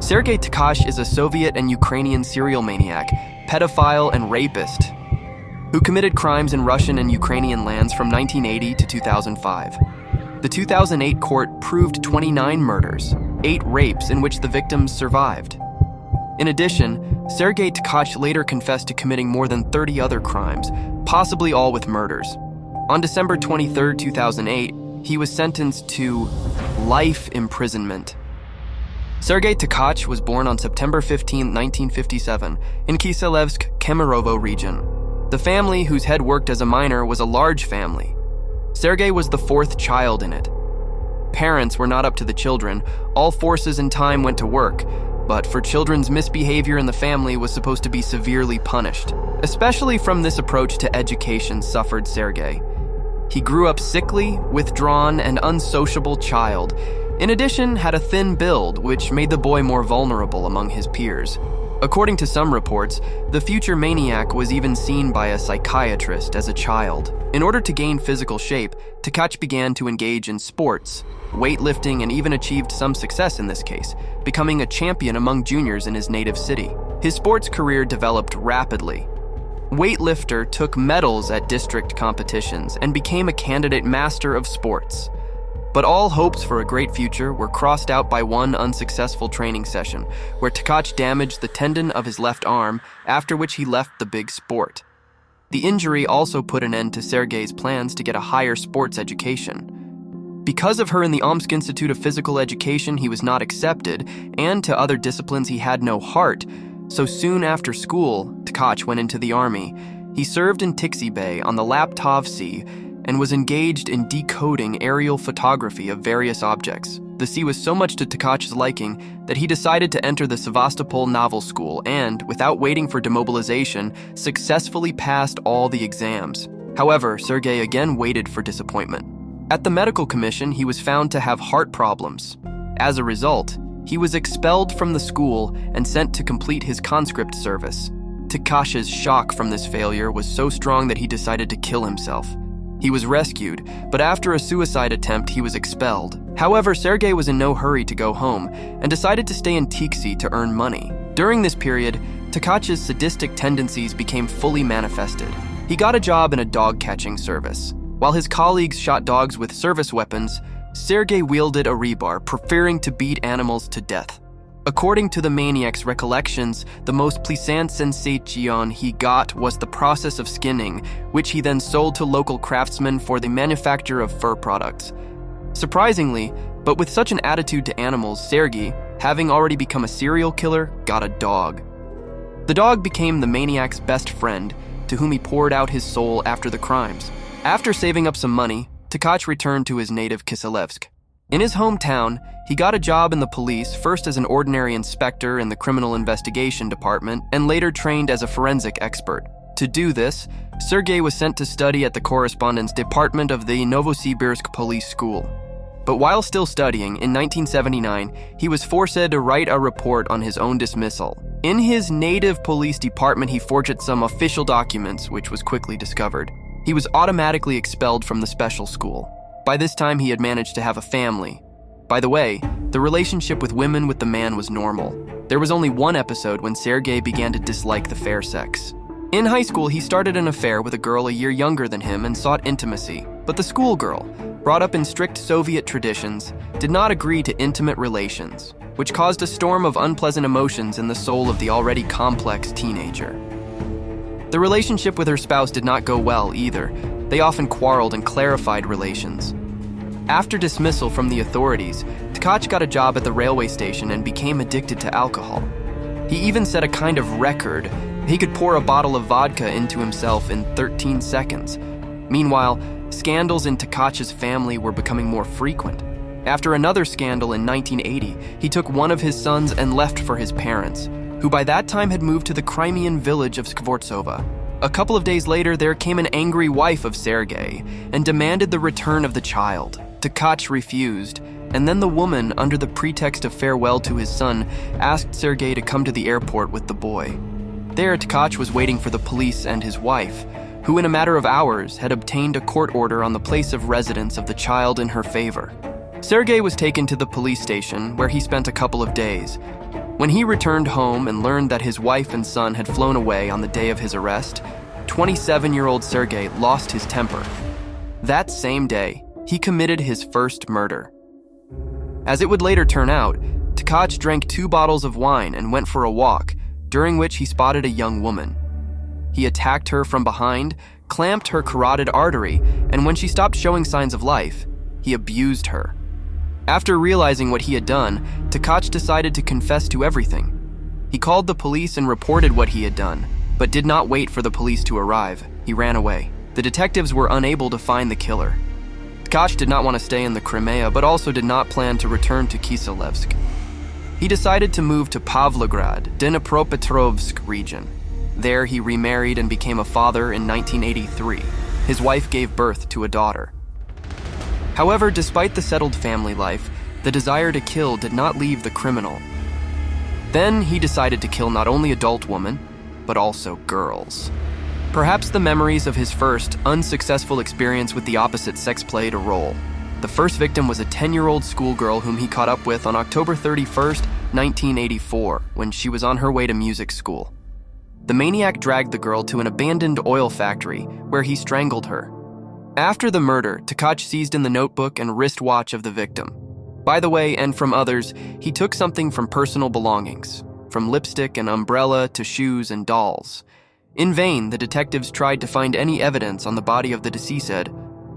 Sergei Tkach is a Soviet and Ukrainian serial maniac, pedophile, and rapist who committed crimes in Russian and Ukrainian lands from 1980 to 2005. The 2008 court proved 29 murders, 8 rapes in which the victims survived. In addition, Sergei Tkach later confessed to committing more than 30 other crimes, possibly all with murders. On December 23, 2008, he was sentenced to life imprisonment. Sergei Tkach was born on September 15, 1957, in Kiselevsk, Kemerovo region. The family, whose head worked as a miner, was a large family. Sergei was the 4th child in it. Parents were not up to the children. All forces and time went to work, but for children's misbehavior in the family was supposed to be severely punished. Especially from this approach to education suffered Sergei. He grew up sickly, withdrawn, and unsociable child. In addition, had a thin build, which made the boy more vulnerable among his peers. According to some reports, the future maniac was even seen by a psychiatrist as a child. In order to gain physical shape, Tkach began to engage in sports, weightlifting, and even achieved some success in this case, becoming a champion among juniors in his native city. His sports career developed rapidly. Weightlifter took medals at district competitions and became a candidate master of sports. But all hopes for a great future were crossed out by one unsuccessful training session, where Tkach damaged the tendon of his left arm, after which he left the big sport. The injury also put an end to Sergei's plans to get a higher sports education. Because of her in the Omsk Institute of Physical Education, he was not accepted, and to other disciplines he had no heart. So soon after school, Tkach went into the army. He served in Tixi Bay on the Laptov Sea and was engaged in decoding aerial photography of various objects. The sea was so much to Tkach's liking that he decided to enter the Sevastopol Naval School and, without waiting for demobilization, successfully passed all the exams. However, Sergei again waited for disappointment. At the medical commission, he was found to have heart problems. As a result, he was expelled from the school and sent to complete his conscript service. Tkach's shock from this failure was so strong that he decided to kill himself. He was rescued, but after a suicide attempt, he was expelled. However, Sergei was in no hurry to go home and decided to stay in Tixi to earn money. During this period, Tkach's sadistic tendencies became fully manifested. He got a job in a dog-catching service. While his colleagues shot dogs with service weapons, Sergei wielded a rebar, preferring to beat animals to death. According to the maniac's recollections, the most pleasant sensation he got was the process of skinning, which he then sold to local craftsmen for the manufacture of fur products. Surprisingly, but with such an attitude to animals, Sergei, having already become a serial killer, got a dog. The dog became the maniac's best friend, to whom he poured out his soul after the crimes. After saving up some money, Tkach returned to his native Kiselevsk. In his hometown, he got a job in the police, first as an ordinary inspector in the criminal investigation department, and later trained as a forensic expert. To do this, Sergei was sent to study at the correspondence department of the Novosibirsk Police School. But while still studying, in 1979, he was forced to write a report on his own dismissal. In his native police department, he forged some official documents, which was quickly discovered. He was automatically expelled from the special school. By this time, he had managed to have a family. By the way, the relationship with women with the man was normal. There was only one episode when Sergei began to dislike the fair sex. In high school, he started an affair with a girl a year younger than him and sought intimacy. But the schoolgirl, brought up in strict Soviet traditions, did not agree to intimate relations, which caused a storm of unpleasant emotions in the soul of the already complex teenager. The relationship with her spouse did not go well either. They often quarreled and clarified relations. After dismissal from the authorities, Tkach got a job at the railway station and became addicted to alcohol. He even set a kind of record. He could pour a bottle of vodka into himself in 13 seconds. Meanwhile, scandals in Tkach's family were becoming more frequent. After another scandal in 1980, he took one of his sons and left for his parents, who by that time had moved to the Crimean village of Skvortsova. A couple of days later, there came an angry wife of Sergei and demanded the return of the child. Tkach refused, and then the woman, under the pretext of farewell to his son, asked Sergei to come to the airport with the boy. There, Tkach was waiting for the police and his wife, who in a matter of hours had obtained a court order on the place of residence of the child in her favor. Sergei was taken to the police station, where he spent a couple of days. When he returned home and learned that his wife and son had flown away on the day of his arrest, 27-year-old Sergei lost his temper. That same day, he committed his first murder. As it would later turn out, Tkach drank 2 bottles of wine and went for a walk, during which he spotted a young woman. He attacked her from behind, clamped her carotid artery, and when she stopped showing signs of life, he abused her. After realizing what he had done, Tkach decided to confess to everything. He called the police and reported what he had done, but did not wait for the police to arrive. He ran away. The detectives were unable to find the killer. Tkach did not want to stay in the Crimea, but also did not plan to return to Kiselevsk. He decided to move to Pavlograd, Dnipropetrovsk region. There he remarried and became a father in 1983. His wife gave birth to a daughter. However, despite the settled family life, the desire to kill did not leave the criminal. Then he decided to kill not only adult women, but also girls. Perhaps the memories of his first, unsuccessful experience with the opposite sex played a role. The first victim was a 10-year-old schoolgirl whom he caught up with on October 31st, 1984, when she was on her way to music school. The maniac dragged the girl to an abandoned oil factory, where he strangled her. After the murder, Tkach seized in the notebook and wristwatch of the victim. By the way, and from others, he took something from personal belongings, from lipstick and umbrella to shoes and dolls. In vain, the detectives tried to find any evidence on the body of the deceased.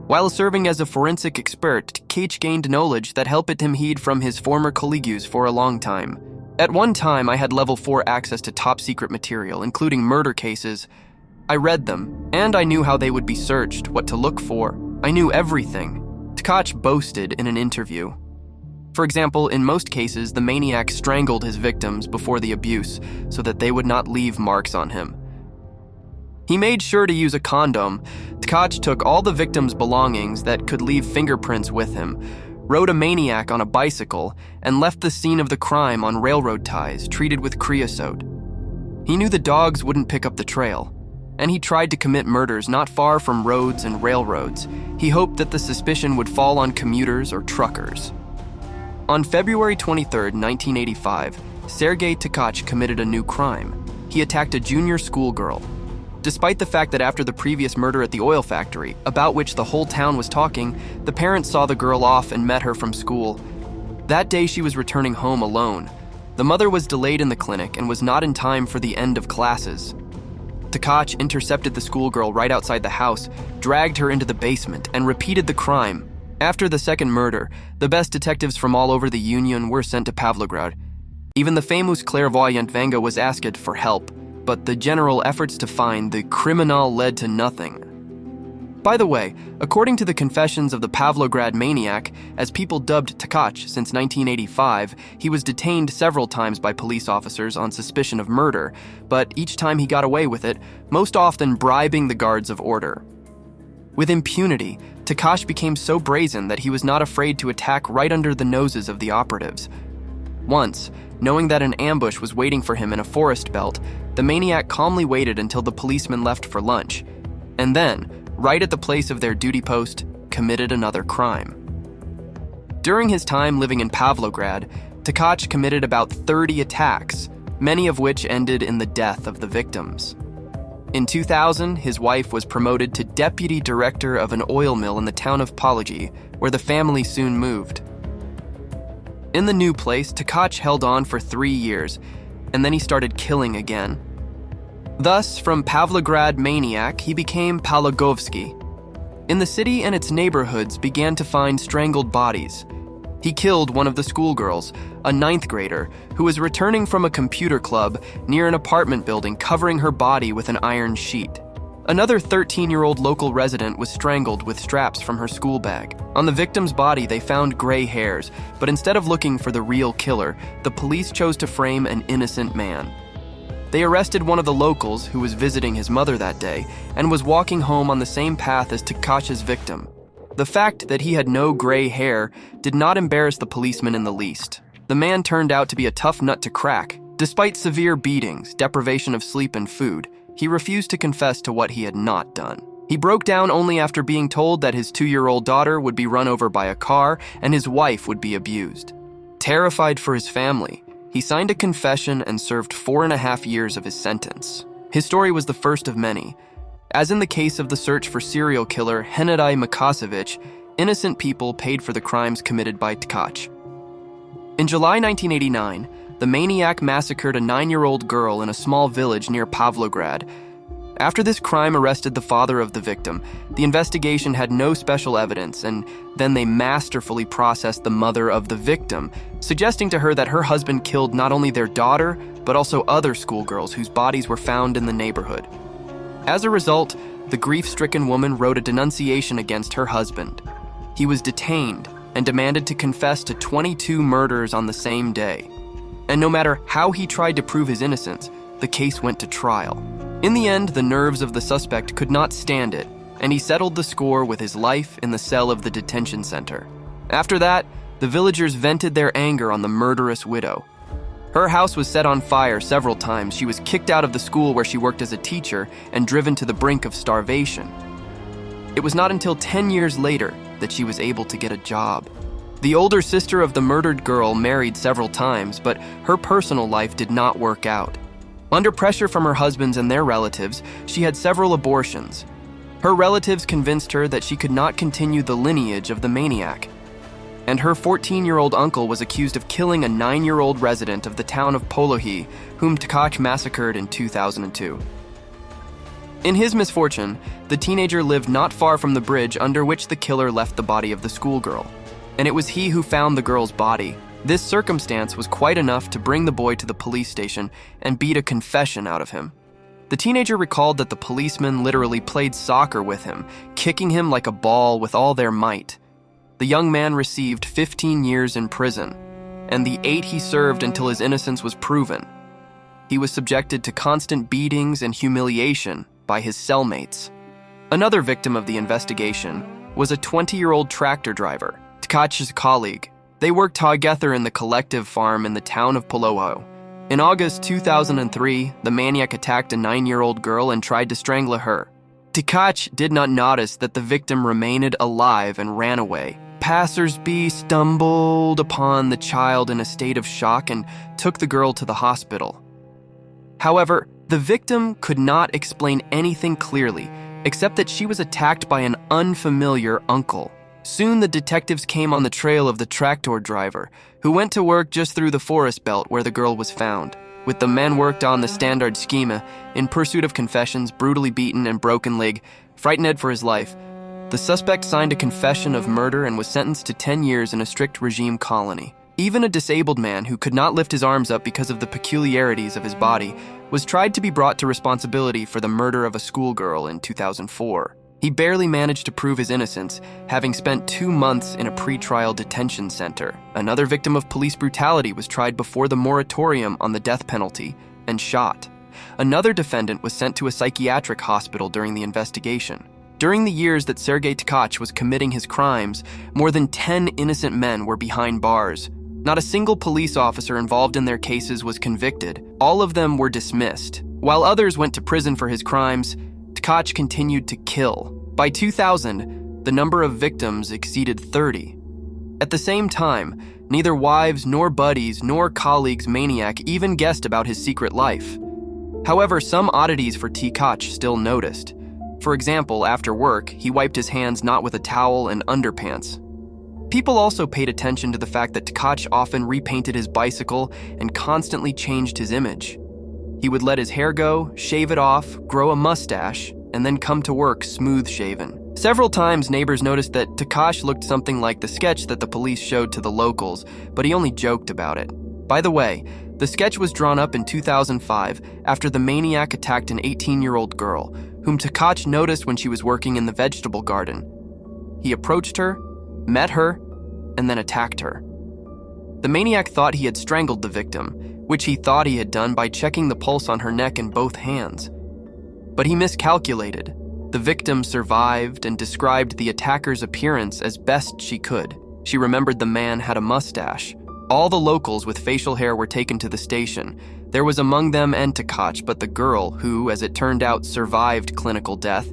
While serving as a forensic expert, Tkach gained knowledge that helped him heed from his former colleagues for a long time. At one time, I had level 4 access to top-secret material, including murder cases. I read them, and I knew how they would be searched, what to look for. I knew everything. Tkach boasted in an interview. For example, in most cases, the maniac strangled his victims before the abuse so that they would not leave marks on him. He made sure to use a condom. Tkach took all the victims' belongings that could leave fingerprints with him, rode a maniac on a bicycle, and left the scene of the crime on railroad ties treated with creosote. He knew the dogs wouldn't pick up the trail, and he tried to commit murders not far from roads and railroads. He hoped that the suspicion would fall on commuters or truckers. On February 23, 1985, Sergei Tkach committed a new crime. He attacked a junior schoolgirl. Despite the fact that after the previous murder at the oil factory, about which the whole town was talking, the parents saw the girl off and met her from school. That day she was returning home alone. The mother was delayed in the clinic and was not in time for the end of classes. Tkach intercepted the schoolgirl right outside the house, dragged her into the basement, and repeated the crime. After the second murder, the best detectives from all over the Union were sent to Pavlograd. Even the famous clairvoyant Vanga was asked for help, but the general efforts to find the criminal led to nothing. By the way, according to the confessions of the Pavlograd maniac, as people dubbed Tkach since 1985, he was detained several times by police officers on suspicion of murder, but each time he got away with it, most often bribing the guards of order. With impunity, Tkach became so brazen that he was not afraid to attack right under the noses of the operatives. Once, knowing that an ambush was waiting for him in a forest belt, the maniac calmly waited until the policemen left for lunch, and then, right at the place of their duty post, committed another crime. During his time living in Pavlograd, Tkach committed about 30 attacks, many of which ended in the death of the victims. In 2000, his wife was promoted to deputy director of an oil mill in the town of Pology, where the family soon moved. In the new place, Tkach held on for 3 years, and then he started killing again. Thus, from Pavlograd maniac, he became Palagovsky. In the city and its neighborhoods began to find strangled bodies. He killed one of the schoolgirls, a 9th grader, who was returning from a computer club near an apartment building, covering her body with an iron sheet. Another 13-year-old local resident was strangled with straps from her school bag. On the victim's body, they found gray hairs, but instead of looking for the real killer, the police chose to frame an innocent man. They arrested one of the locals who was visiting his mother that day and was walking home on the same path as Tkach's victim. The fact that he had no gray hair did not embarrass the policeman in the least. The man turned out to be a tough nut to crack. Despite severe beatings, deprivation of sleep and food, he refused to confess to what he had not done. He broke down only after being told that his 2-year-old daughter would be run over by a car and his wife would be abused. Terrified for his family, He signed a confession and served 4.5 years of his sentence. His story was the first of many. As in the case of the search for serial killer Hennadij Makasevich, innocent people paid for the crimes committed by Tkach. In July 1989, the maniac massacred a 9-year-old girl in a small village near Pavlograd. After this crime arrested the father of the victim, the investigation had no special evidence, and then they masterfully processed the mother of the victim, suggesting to her that her husband killed not only their daughter, but also other schoolgirls whose bodies were found in the neighborhood. As a result, the grief-stricken woman wrote a denunciation against her husband. He was detained and demanded to confess to 22 murders on the same day. And no matter how he tried to prove his innocence, the case went to trial. In the end, the nerves of the suspect could not stand it, and he settled the score with his life in the cell of the detention center. After that, the villagers vented their anger on the murderous widow. Her house was set on fire several times. She was kicked out of the school where she worked as a teacher and driven to the brink of starvation. It was not until 10 years later that she was able to get a job. The older sister of the murdered girl married several times, but her personal life did not work out. Under pressure from her husbands and their relatives, she had several abortions. Her relatives convinced her that she could not continue the lineage of the maniac. And her 14-year-old uncle was accused of killing a 9-year-old resident of the town of Polohy, whom Tkach massacred in 2002. In his misfortune, the teenager lived not far from the bridge under which the killer left the body of the schoolgirl. And it was he who found the girl's body. This circumstance was quite enough to bring the boy to the police station and beat a confession out of him. The teenager recalled that the policemen literally played soccer with him, kicking him like a ball with all their might. The young man received 15 years in prison, and the 8 he served until his innocence was proven. He was subjected to constant beatings and humiliation by his cellmates. Another victim of the investigation was a 20-year-old tractor driver, Tkach's colleague. They worked together in the collective farm in the town of Poloho. In August 2003, the maniac attacked a 9-year-old girl and tried to strangle her. Tkach did not notice that the victim remained alive and ran away. Passers-by stumbled upon the child in a state of shock and took the girl to the hospital. However, the victim could not explain anything clearly, except that she was attacked by an unfamiliar uncle. Soon the detectives came on the trail of the tractor driver, who went to work just through the forest belt where the girl was found. With the men worked on the standard schema, in pursuit of confessions, brutally beaten and broken leg, frightened for his life. The suspect signed a confession of murder and was sentenced to 10 years in a strict regime colony. Even a disabled man who could not lift his arms up because of the peculiarities of his body was tried to be brought to responsibility for the murder of a schoolgirl in 2004. He barely managed to prove his innocence, having spent 2 months in a pre-trial detention center. Another victim of police brutality was tried before the moratorium on the death penalty and shot. Another defendant was sent to a psychiatric hospital during the investigation. During the years that Sergei Tkach was committing his crimes, more than 10 innocent men were behind bars. Not a single police officer involved in their cases was convicted. All of them were dismissed. While others went to prison for his crimes, Tkach continued to kill. By 2000, the number of victims exceeded 30. At the same time, neither wives nor buddies nor colleagues maniac even guessed about his secret life. However, some oddities for Tkach still noticed. For example, after work, he wiped his hands not with a towel and underpants. People also paid attention to the fact that Tkach often repainted his bicycle and constantly changed his image. He would let his hair go, shave it off, grow a mustache, and then come to work smooth-shaven. Several times, neighbors noticed that Tkach looked something like the sketch that the police showed to the locals, but he only joked about it. By the way, the sketch was drawn up in 2005 after the maniac attacked an 18-year-old girl, whom Tkach noticed when she was working in the vegetable garden. He approached her, met her, and then attacked her. The maniac thought he had strangled the victim, which he thought he had done by checking the pulse on her neck in both hands. But he miscalculated. The victim survived and described the attacker's appearance as best she could. She remembered the man had a mustache. All the locals with facial hair were taken to the station. There was among them and Tkach, but the girl, who, as it turned out, survived clinical death,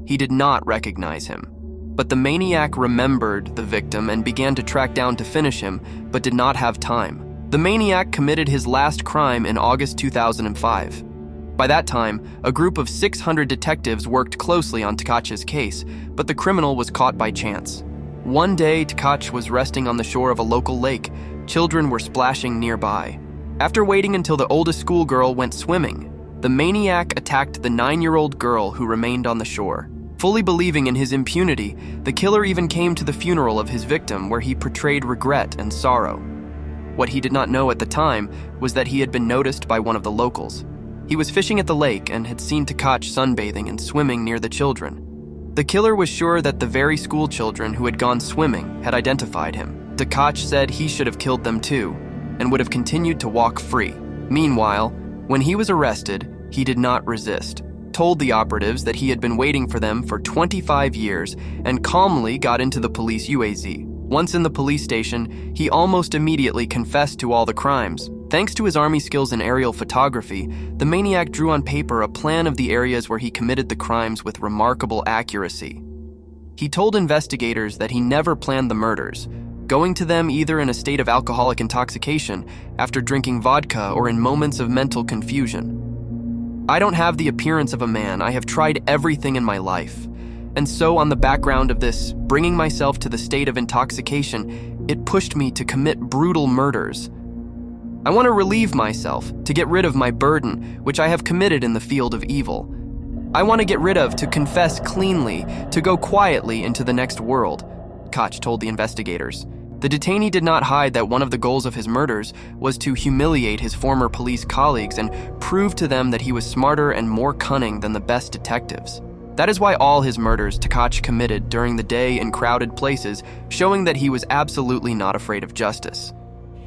he did not recognize him. But the maniac remembered the victim and began to track down to finish him, but did not have time. The maniac committed his last crime in August 2005. By that time, a group of 600 detectives worked closely on Tkach's case, but the criminal was caught by chance. One day, Tkach was resting on the shore of a local lake. Children were splashing nearby. After waiting until the oldest schoolgirl went swimming, the maniac attacked the 9-year-old girl who remained on the shore. Fully believing in his impunity, the killer even came to the funeral of his victim where he portrayed regret and sorrow. What he did not know at the time was that he had been noticed by one of the locals. He was fishing at the lake and had seen Tkach sunbathing and swimming near the children. The killer was sure that the very school children who had gone swimming had identified him. Tkach said he should have killed them too, and would have continued to walk free. Meanwhile, when he was arrested, he did not resist, told the operatives that he had been waiting for them for 25 years, and calmly got into the police UAZ. Once in the police station, he almost immediately confessed to all the crimes. Thanks to his army skills in aerial photography, the maniac drew on paper a plan of the areas where he committed the crimes with remarkable accuracy. He told investigators that he never planned the murders, going to them either in a state of alcoholic intoxication, after drinking vodka, or in moments of mental confusion. "I don't have the appearance of a man. I have tried everything in my life. And so on the background of this, bringing myself to the state of intoxication, it pushed me to commit brutal murders. I want to relieve myself, to get rid of my burden, which I have committed in the field of evil. I want to get rid of, to confess cleanly, to go quietly into the next world," Tkach told the investigators. The detainee did not hide that one of the goals of his murders was to humiliate his former police colleagues and prove to them that he was smarter and more cunning than the best detectives. That is why all his murders Tkach committed during the day in crowded places, showing that he was absolutely not afraid of justice.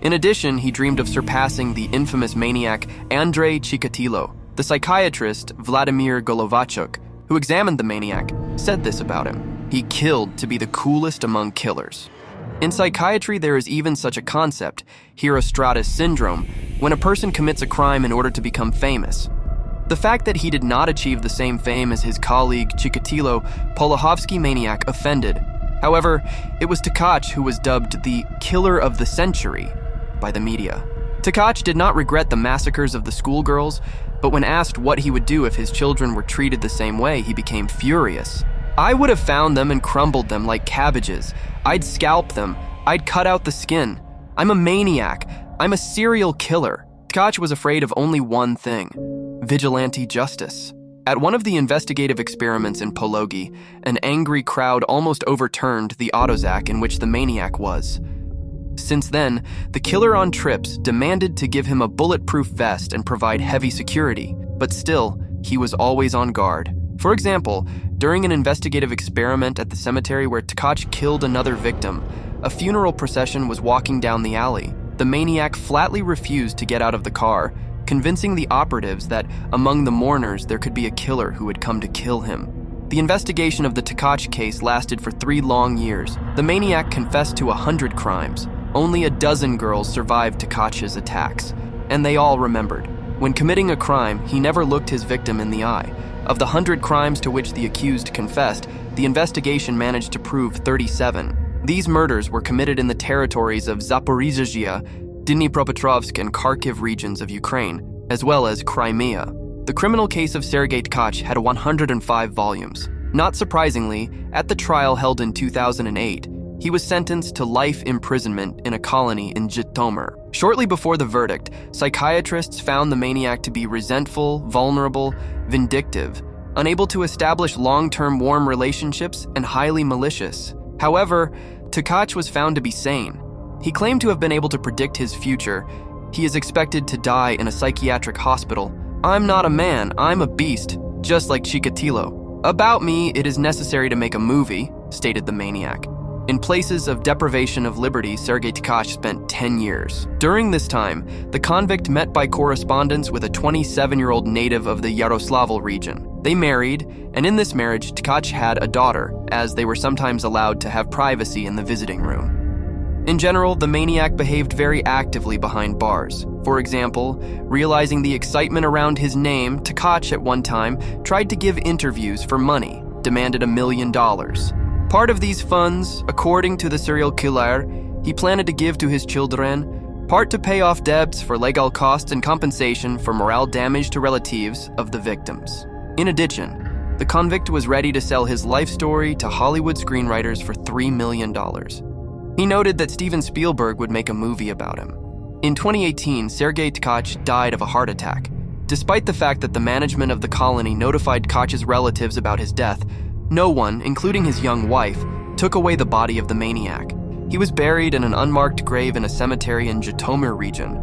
In addition, he dreamed of surpassing the infamous maniac Andrei Chikatilo. The psychiatrist Vladimir Golovachuk, who examined the maniac, said this about him: "He killed to be the coolest among killers." In psychiatry, there is even such a concept, Herostratus syndrome, when a person commits a crime in order to become famous. The fact that he did not achieve the same fame as his colleague Chikatilo, Polahovsky maniac, offended. However, it was Tkach who was dubbed the killer of the century by the media. Tkach did not regret the massacres of the schoolgirls, but when asked what he would do if his children were treated the same way, he became furious. "I would have found them and crumbled them like cabbages. I'd scalp them. I'd cut out the skin. I'm a maniac. I'm a serial killer." Tkach was afraid of only one thing: vigilante justice. At one of the investigative experiments in Pologi, an angry crowd almost overturned the autozac in which the maniac was. Since then, the killer on trips demanded to give him a bulletproof vest and provide heavy security, but still, he was always on guard. For example, during an investigative experiment at the cemetery where Tkach killed another victim, a funeral procession was walking down the alley. The maniac flatly refused to get out of the car, convincing the operatives that among the mourners there could be a killer who had come to kill him. The investigation of the Tkach case lasted for 3 long years. The maniac confessed to 100 crimes. Only a dozen girls survived Tkach's attacks, and they all remembered. When committing a crime, he never looked his victim in the eye. Of the 100 crimes to which the accused confessed, the investigation managed to prove 37. These murders were committed in the territories of Zaporizhzhia, Dnipropetrovsk, and Kharkiv regions of Ukraine, as well as Crimea. The criminal case of Sergei Tkach had 105 volumes. Not surprisingly, at the trial held in 2008, he was sentenced to life imprisonment in a colony in Zhytomyr. Shortly before the verdict, psychiatrists found the maniac to be resentful, vulnerable, vindictive, unable to establish long-term warm relationships, and highly malicious. However, Tkach was found to be sane. He claimed to have been able to predict his future. He is expected to die in a psychiatric hospital. "I'm not a man, I'm a beast, just like Chikatilo. About me, it is necessary to make a movie," stated the maniac. In places of deprivation of liberty, Sergei Tkach spent 10 years. During this time, the convict met by correspondence with a 27-year-old native of the Yaroslavl region. They married, and in this marriage, Tkach had a daughter, as they were sometimes allowed to have privacy in the visiting room. In general, the maniac behaved very actively behind bars. For example, realizing the excitement around his name, Tkach at one time tried to give interviews for money, demanded $1 million. Part of these funds, according to the serial killer, he planned to give to his children, part to pay off debts for legal costs and compensation for moral damage to relatives of the victims. In addition, the convict was ready to sell his life story to Hollywood screenwriters for $3 million. He noted that Steven Spielberg would make a movie about him. In 2018, Sergei Tkach died of a heart attack. Despite the fact that the management of the colony notified Tkach's relatives about his death, no one, including his young wife, took away the body of the maniac. He was buried in an unmarked grave in a cemetery in Zhytomyr region,